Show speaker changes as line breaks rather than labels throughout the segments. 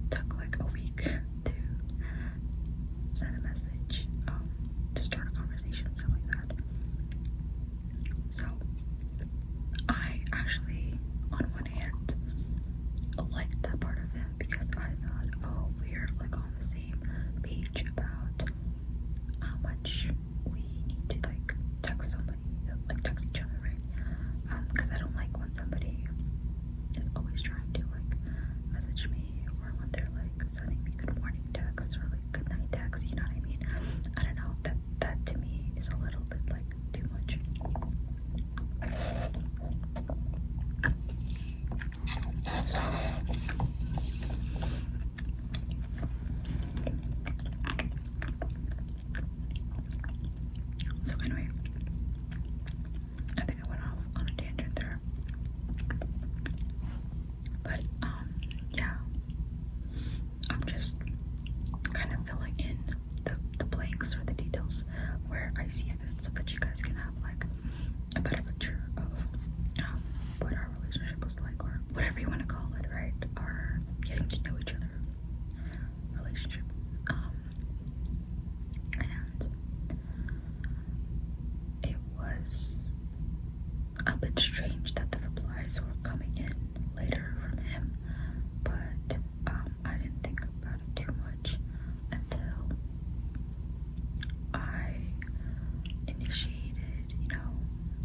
took like a week to send a message, to start a conversation, stuff like that. So I actually, on one hand, liked that part of it because I thought, oh, we're like on the same page about how much we need to like text somebody, like text each other, right? Because I don't like when somebody is always trying to like message me, or when they're like sending me good morning texts or like good night texts, you know what I mean? I don't know, that to me is a little bit like too much. So anyway, I think I went off on a tangent there. But yeah, I'm just kind of filling in the blanks or the details where I see fit, so that you guys can have like a better picture of what our relationship was like, or whatever you want to call it, right? Our getting to know each other relationship. And it was a bit strange that the replies were coming in later from him, but I didn't think about it too much until I initiated, you know,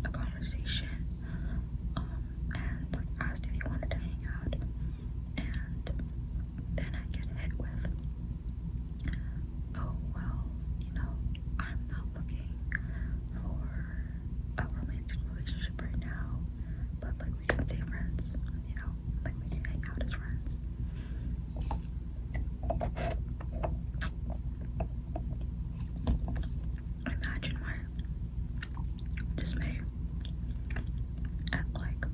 a conversation, and like asked if he wanted to hang out, and then I get hit with, oh well, you know, I'm not looking for a romantic relationship right now, but like we can stay friends, you know, like we can hang out as friends. Imagine my dismay at like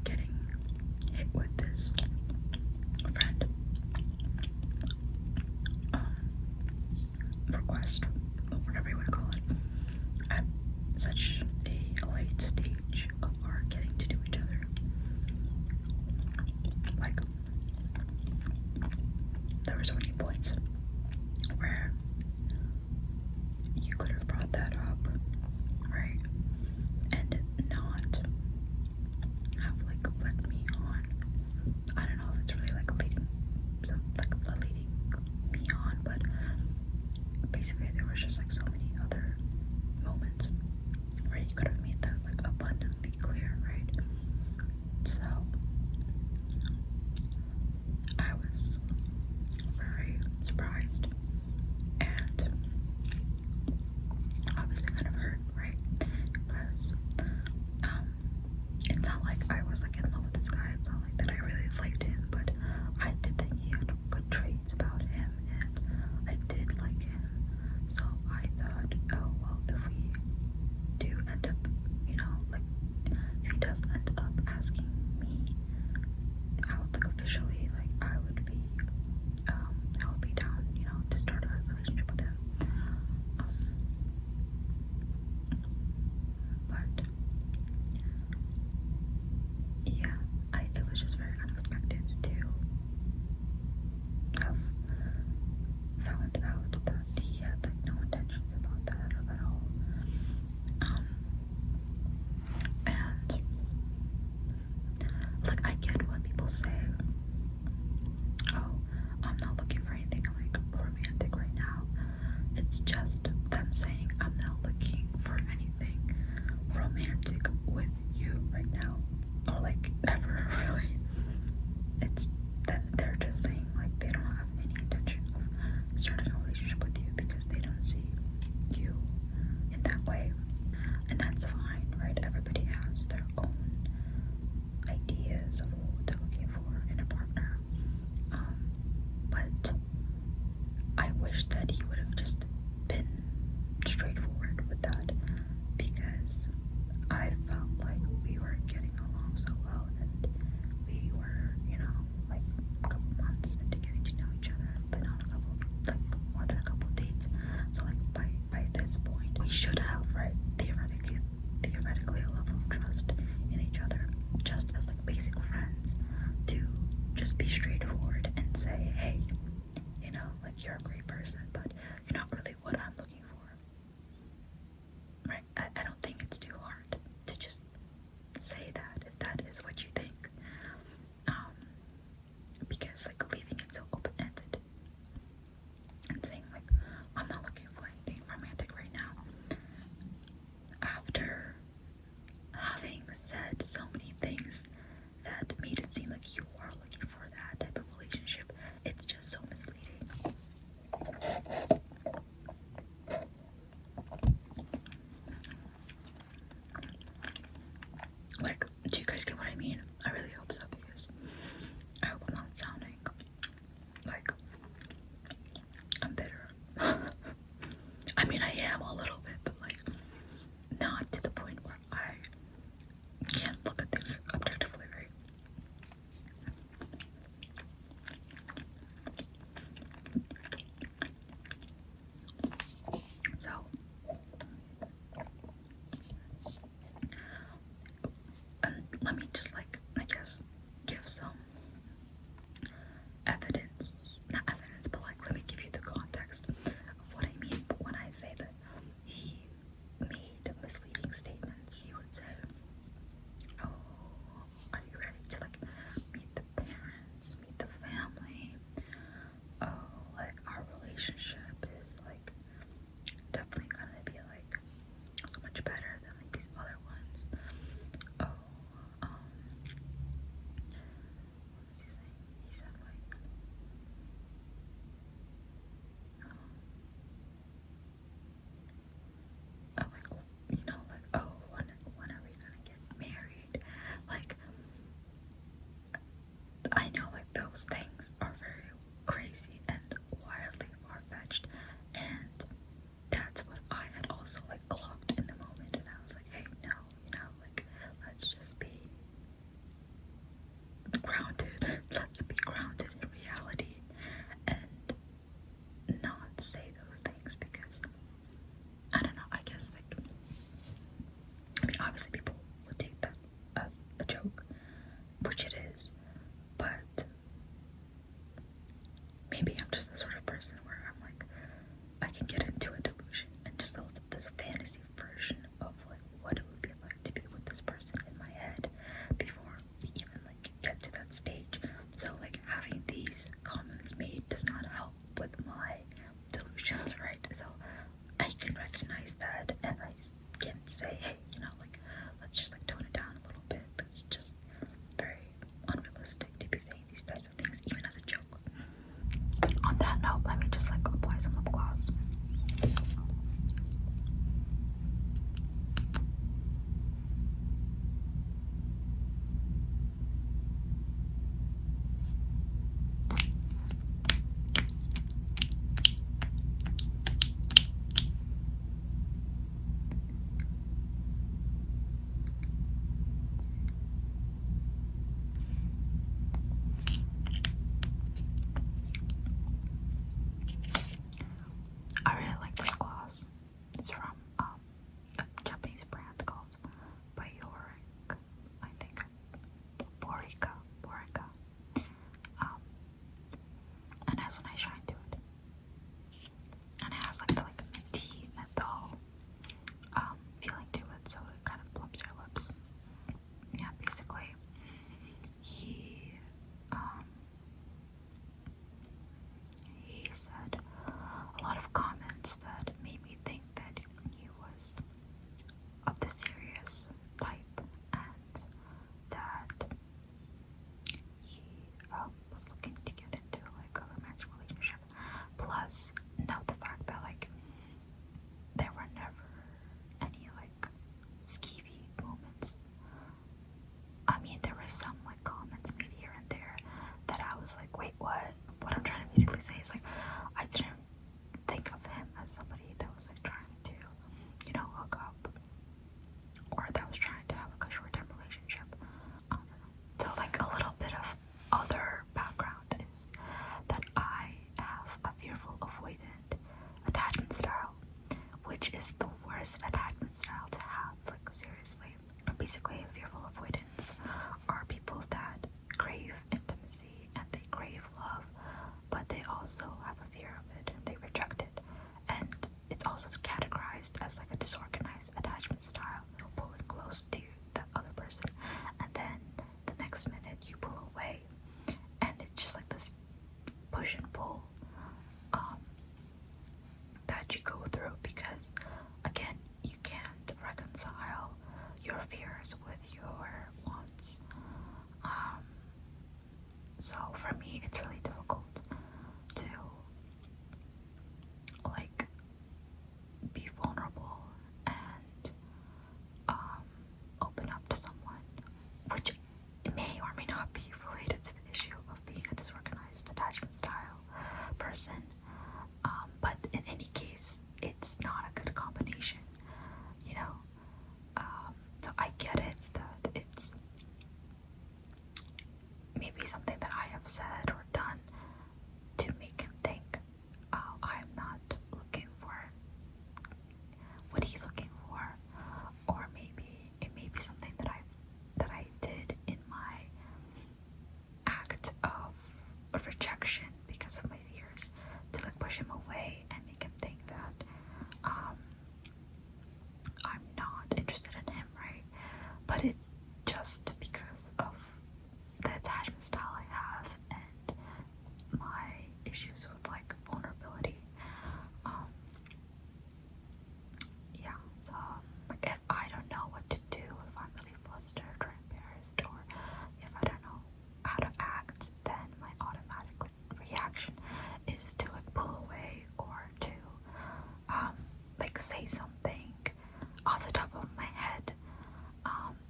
getting hit with this friend request, or whatever you want to call it, at such a late stage of our getting to know each other. Like, there were so many points where you could have brought that up, right? And not have like let me on. I don't know if it's really like leading me on, but basically there was just like so many other moments where you could have made that like abundantly clear, right? So I was very surprised and obviously kind of hurt, right? Because it's not like I was like in love with this guy. It's not like that I really liked him, but I did think he had good traits about him, and I did like him. So I thought, oh well, if we do end up, you know, like if he does end up asking me out, like officially, like I would be down, you know, to start a relationship with him. But yeah, it was just very unexpected to have found out that he had like no intentions about that at all. And like I get when people say, oh, I'm not looking for anything like romantic right now. It's just them saying I'm not looking for anything romantic with you right now, or like ever, really. It's that they're just saying like they don't have any intention of starting a relationship with you because they don't see you in that way, and that's fine, right? Everybody has their own ideas of what they're looking for in a partner, but I wish that he would have just been straightforward with that, because I felt like we were getting along so well, and we were, you know, like a couple months into getting to know each other, but not a couple, like more than a couple dates. So like by this point, we should have, right, theoretically a level of trust in each other, just as like basic friends, to just be straightforward and say, hey, you're a great person, but you're not really what I'm looking for. Right? I don't think it's too hard to just say that if that is what you think. Because like leaving it so open-ended and saying like, I'm not looking for anything romantic right now, after having said so many things that made it seem like you are looking for that type of relationship, it's just so misleading. Like, do you guys get what I mean? I really hope so, because I hope I'm not sounding like I'm bitter. I mean, I am a little bit, but like not to the point where I can't look at things objectively, right? So, let me just like, I guess, give some evidence, not evidence, but like, let me give you the context of what I mean when I say that he made misleading statements. He would say, oh, are you ready to like meet the parents, meet the family? Oh, like our relationship is like definitely gonna be like so much better than like these other ones. Oh, what was he saying? He said like, like, you know, like, oh, when are we gonna get married? Like, I know like those things are very crazy and wildly far-fetched, and that's what I had also like clocked in the moment, and I was like, hey, no, you know, like, let's just be grounded. Let's be grounded in reality and not say those things, because I don't know, I guess like, I mean, obviously people would take that as a joke, which it is, but maybe I'm just the sort of person where I'm like, I can get into a delusion and just this fantasy version of like what it would be like to be with this person in my head before we even like get to that stage. So like having these comments made does not help with my delusions, right? So I can recognize that, and I can say, hey, you know, like, let's just like tone it down a little bit. That's just very unrealistic to be saying these types of things, even as a joke. On that note, let me just like apply some lip gloss. I really like this gloss. It's from a Japanese brand called Biorik. I think it's Borica. And it has a nice shine to it. And it has like the minty menthol feeling to it, so it kind of plumps your lips. Yeah, basically he said a lot of comments that made me think that he was of the serious type, and that he was looking to get into like a romantic relationship. Plus, note the fact that like there were never any like skeevy moments. I mean, there were some like comments made here and there that I was like, wait, what? What I'm trying to basically say is like, I didn't think of him as somebody that was like trying to, you know, hook up, or that was trying to have like a short-term relationship. So like a little bit of other background is that I have a fearful avoidant attachment style, which is the worst attachment style to have, like seriously. Basically, fearful avoidance are people that crave intimacy and they crave love, but they also have a fear of it. stressful that you go through, because again, you can't reconcile your fears with your wants. So for me, it's really difficult to like be vulnerable and open up to someone, which may or may not be related to the issue of being a disorganized attachment style person. But in any case, it's not a good combination, you know. So I get it that it's maybe something that I have said or done to make him think, oh, I'm not looking for what he's looking for, or maybe it may be something that I did in my act of rejection because of my fears, to like push him away and make him think that I'm not interested in him, right? But it's just because of the attachment style I have and my issues with like vulnerability. Yeah, so like if I don't know what to do, if I'm really flustered or embarrassed, or if I don't know how to act, then my automatic reaction is to like pull away, or to like say something off the top of my head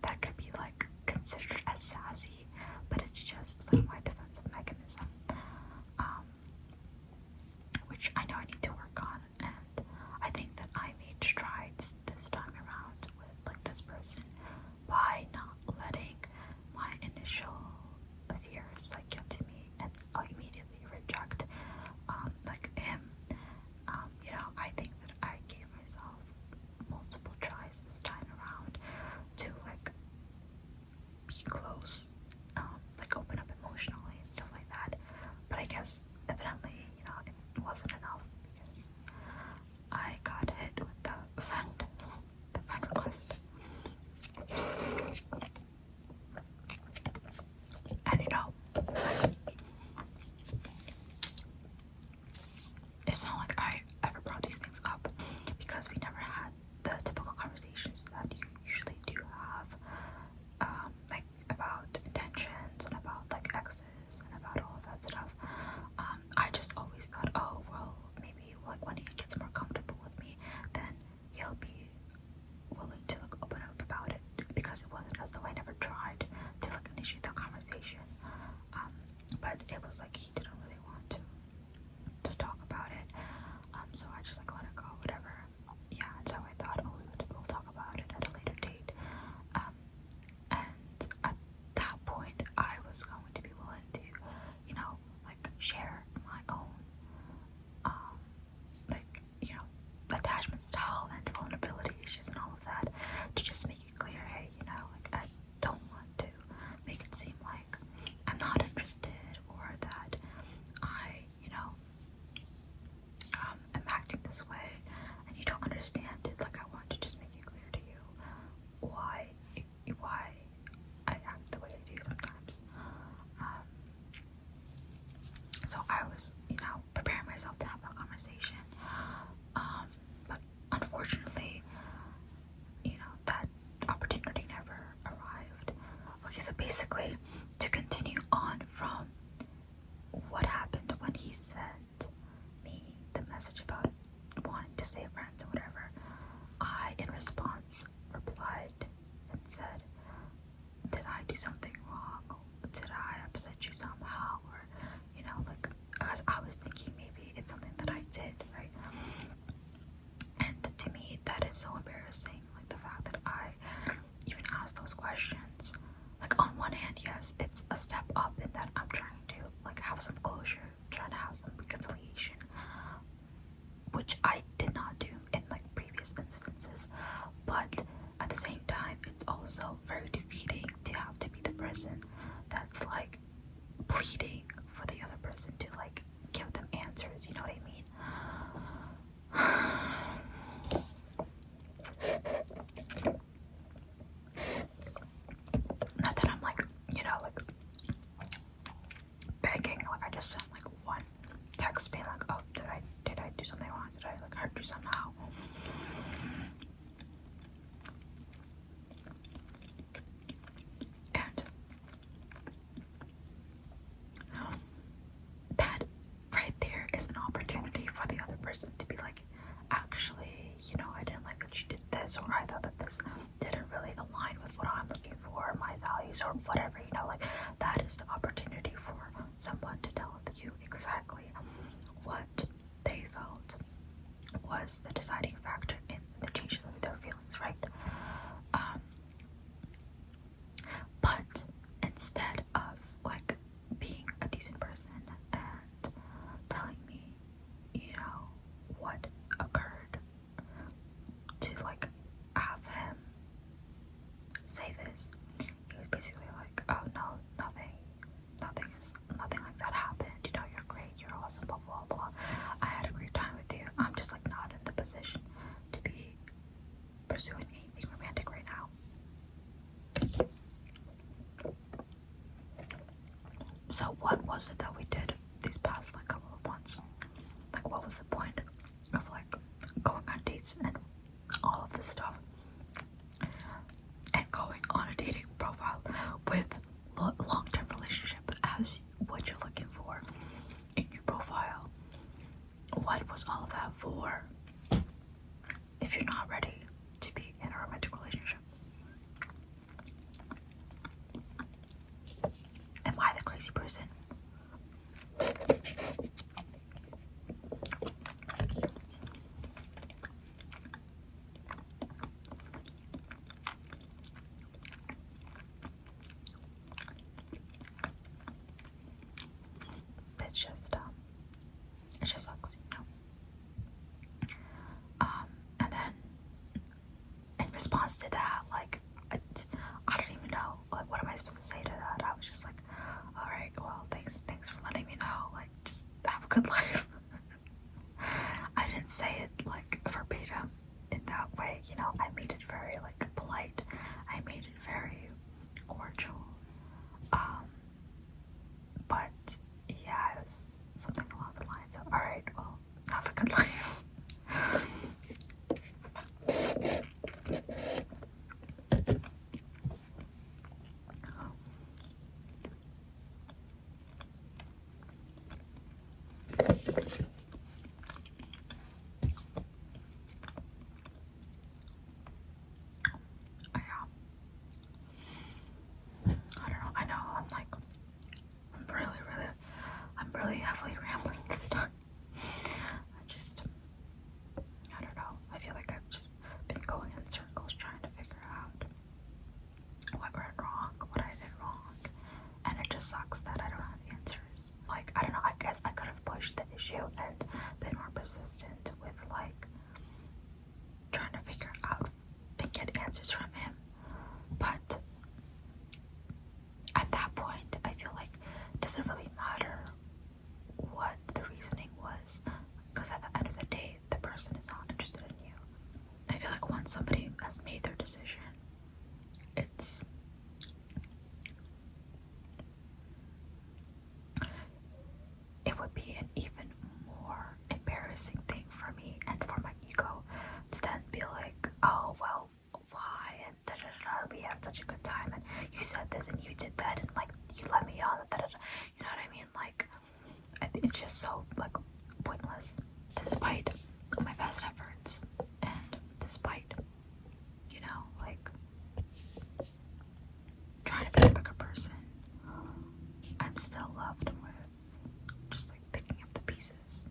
that could be like considered as sassy, but it's just like my defensive mechanism, which I know I need to work on. And I think that I made strides this time around with like this person by not letting my initial fears like get to me and I'll immediately reject like him. You know, I think that I gave myself multiple tries this time around to like be close, like open up emotionally and stuff like that. But I guess evidently, you know, it wasn't enough, because I got hit with the friend request. And you know, it's not like I ever brought these things up, because we never had the typical conversations that you usually do have, like about intentions and about like exes and about all of that stuff. I just always thought, oh well, maybe like when he gets more comfortable with me, then he'll be willing to like open up about it, because it wasn't as though I never tried to like initiate the conversation. But it was like he didn't really want to talk about it. So I just like let it go, whatever. Yeah, so I thought, oh, we'll talk about it at a later date. And at that point, I was going to be willing to, you know, like share my own, like, you know, attachment style and vulnerability issues and all of that, to just make it clear, hey, you know, like I don't want to make it seem like I'm not interested, or that I, you know, am acting this way and you don't understand it. Like I want to just make it clear to you why I act the way I do sometimes. So I was, you know, preparing myself to have that conversation, but unfortunately, you know, that opportunity never arrived. Okay, so basically, to continue on from what happened when he sent me the message about wanting to stay friends or whatever, I, in response, replied and said, did I do something wrong? Did I upset you somehow? Or, you know, like, because I was thinking maybe it's something that I did, right? And to me, that is so embarrassing. Like, the fact that I even asked those questions. Like, on one hand, yes, it's a step up in that I'm trying to, like, have some closure, trying to have some reconciliation, which I did not do in, like, previous instances. But at the same time, it's also very defeating to have to be the text being like, oh, did I do something wrong? Did I like hurt you somehow? And that right there is an opportunity for the other person to be like, actually, you know, I didn't like that you did this, or I thought that this didn't really align with what I'm looking for, my values, or whatever, you know, like that is the opportunity for someone to tell you exactly what they felt was the deciding factor in the change of their feelings, right? But instead of like being a decent person and telling me, you know, what occurred, to like have him say this, he was basically like, oh no, nothing like that happened, you know, you're great, you're awesome, blah blah blah, I had a great time with you, I'm just like not in the position to be pursuing anything romantic right now. So what was it that we did these past like couple of months? Like what was the point of like going on dates and all of this stuff, and going on a dating profile with long-term relationship as what you're looking for in your profile? What was all of that for if you're not ready to be in a romantic relationship? Am I the crazy person? It just sucks, you know. And then in response to that, like I don't even know, like what am I supposed to say to that? I was just like, all right, well, thanks for letting me know. Like, just have a good life. I didn't say it like verbatim in that way, you know. I made it very like polite. I made it very cordial. But yeah, it was something along the lines of, all right, well, have a good life. I don't know. I know I'm like, I'm really heavily rambling this time. I don't know. I feel like I've just been going in circles trying to figure out what went wrong, what I did wrong, and it just sucks that I don't have answers. Like, I don't know. I guess I could have pushed the issue and been more persistent with like trying to figure out and get answers from him, but at that point, I feel like it doesn't really matter what the reasoning was, because at the end of the day, the person is not interested in you. I feel like once somebody has made their decision, it would be an even more embarrassing thing for me and for my ego to then be like, oh well, why, and da da da, we had such a good time, and you said this and you did that, and like you let me on, da da da, you know what I mean? Like, I think it's just so like pointless. Despite my best efforts, and despite, you know, like trying to be a better person, I'm still left with just like picking up the pieces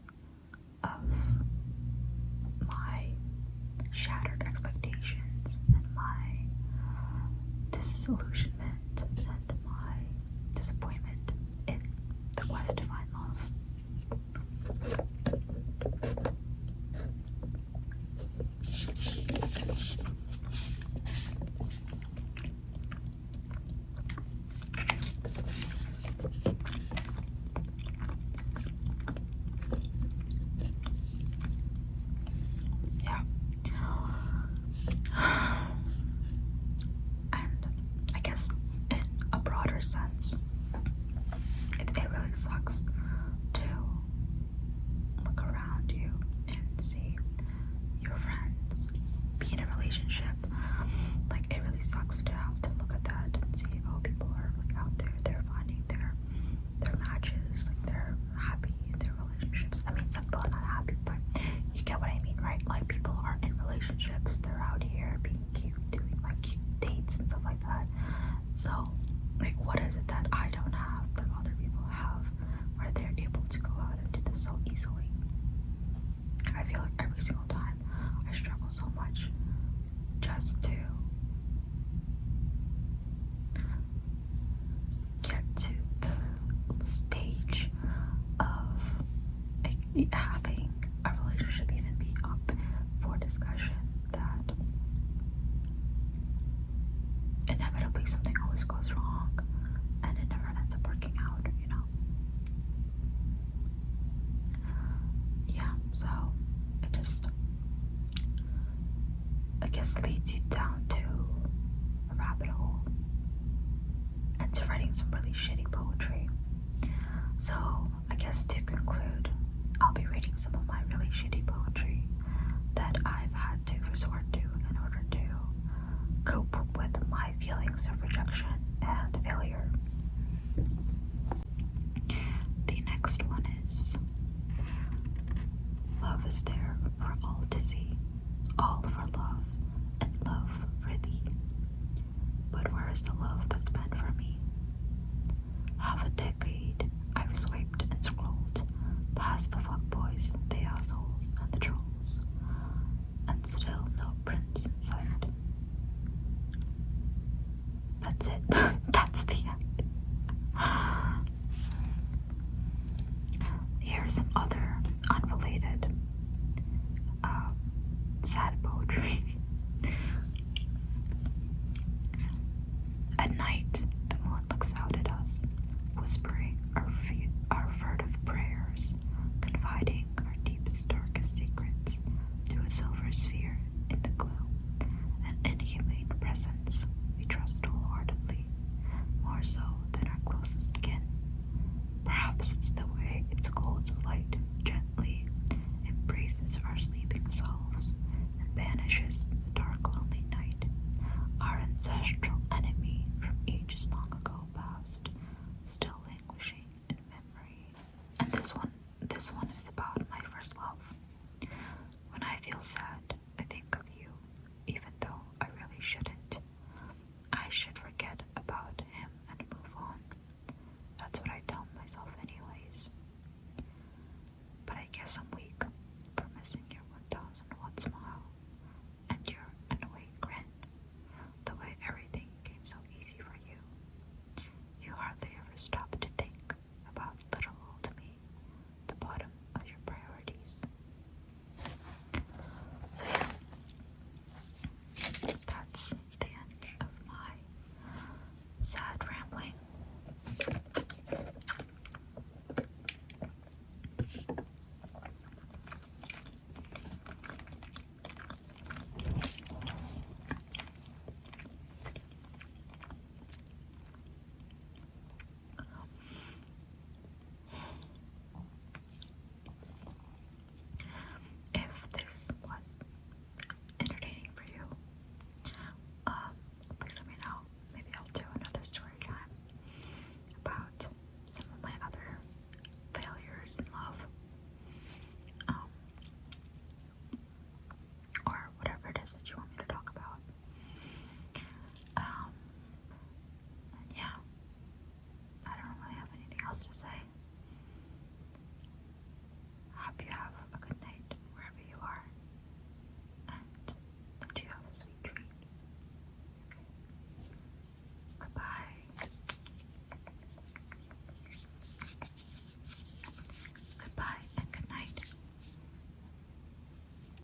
of my shattered expectations and my disillusionment and my disappointment in the quest to find love. relationships. They're out here being cute, doing like cute dates and stuff like that. So, like, what is it that I don't have that other people have, where they're able to go out and do this so easily? I feel like every single time I struggle so much just to get to the stage of like, having a relationship even be up for discussion, that inevitably something always goes wrong and it never ends up working out, you know? Yeah, so it just, I guess, leads you down to a rabbit hole and to writing some really shitty poetry. So I guess to conclude, I'll be reading some of my really shitty poetry that I've had to resort to in order to cope with my feelings of rejection and failure. The next one is: love is there for all to see, all for love and love for thee. But where is the love that's meant for me? Half a decade I've swiped and scrolled past the fuckboys, the assholes, and the trolls, and still no prince in sight. That's it. That's the end. Here's some other unrelated sad poetry. At night, the moon looks out at us, whispering our furtive prayers, confiding our deepest, darkest secrets to a silver sphere in the gloom, an inhumane presence we trust wholeheartedly, more so than our closest kin. Perhaps it's the way its golden light gently embraces our sleeping selves and banishes the dark, lonely night, our ancestral enemy from ages long ago past, still languishing in memory. And this one is about my first love. When I feel sad, I think of you, even though I really shouldn't. I should forget about him and move on. That's what I tell myself anyways. But I guess I'm